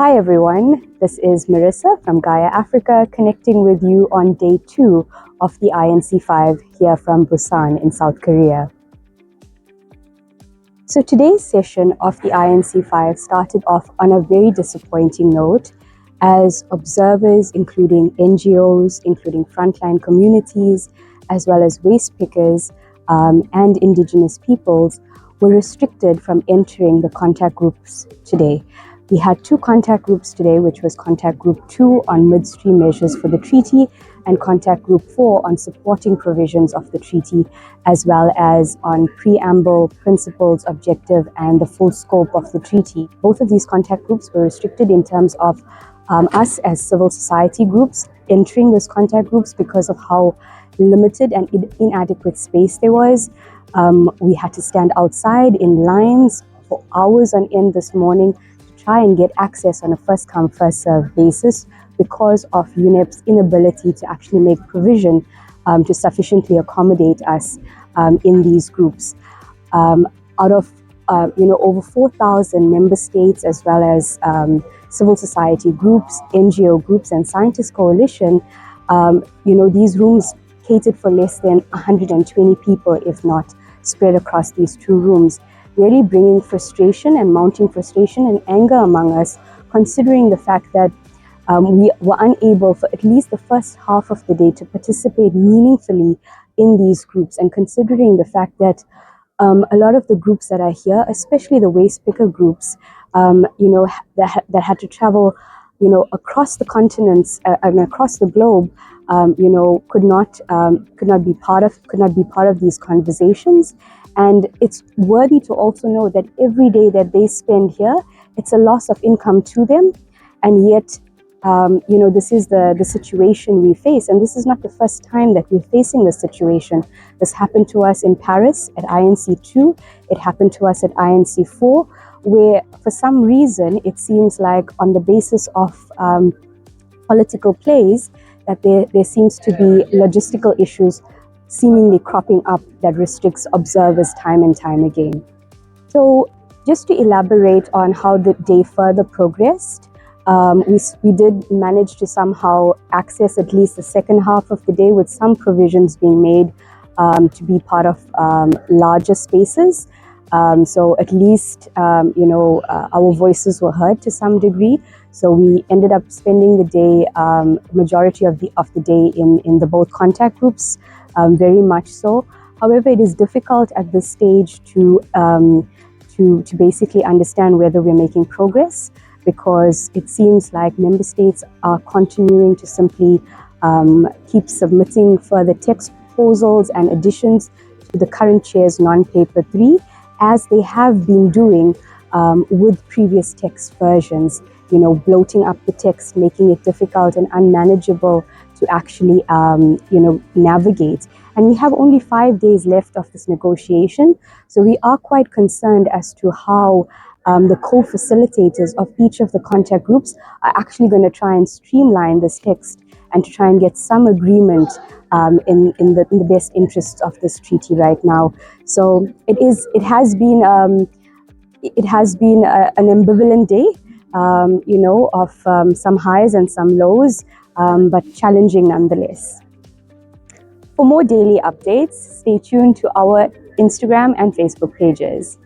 Hi everyone, this is Merrisa from GAIA Africa, connecting with you on day 2 of the INC-5 here from Busan in South Korea. So today's session of the INC-5 started off on a very disappointing note, as observers, including NGOs, including frontline communities, as well as waste pickers and indigenous peoples, were restricted from entering the contact groups today. We had 2 contact groups today, which was Contact Group 2 on midstream measures for the treaty and Contact Group 4 on supporting provisions of the treaty, as well as on preamble, principles, objective, and the full scope of the treaty. Both of these contact groups were restricted in terms of us as civil society groups entering those contact groups because of how limited and inadequate space there was. We had to stand outside in lines for hours on end this morning to try and get access on a first-come, first-served basis because of UNEP's inability to actually make provision to sufficiently accommodate us in these groups. Out of over 4,000 member states, as well as civil society groups, NGO groups, and scientist coalition, these rooms catered for less than 120 people, if not spread across these 2 rooms, really bringing frustration and mounting frustration and anger among us, considering the fact that we were unable for at least the first half of the day to participate meaningfully in these groups, and considering the fact that a lot of the groups that are here, especially the waste picker groups, that had to travel, across the continents and across the globe, could not be part of these conversations. And it's worthy to also know that every day that they spend here, it's a loss of income to them, and yet. This is the situation we face, and this is not the first time that we're facing this situation. This happened to us in Paris at INC-2, it happened to us at INC-4, where for some reason it seems like on the basis of political plays that there seems to be logistical issues seemingly cropping up that restricts observers time and time again. So just to elaborate on how the day further progressed, we did manage to somehow access at least the second half of the day, with some provisions being made to be part of larger spaces. So at least, our voices were heard to some degree. So we ended up spending the day, majority of the day in the both contact groups, very much so. However, it is difficult at this stage to basically understand whether we're making progress, because it seems like member states are continuing to simply keep submitting further text proposals and additions to the current chair's non-paper 3, as they have been doing with previous text versions, bloating up the text, making it difficult and unmanageable to actually, navigate. And we have only 5 days left of this negotiation, so we are quite concerned as to how the co-facilitators of each of the contact groups are actually going to try and streamline this text and to try and get some agreement in the best interests of this treaty right now. So it has been an ambivalent day, of some highs and some lows, but challenging nonetheless. For more daily updates, stay tuned to our Instagram and Facebook pages.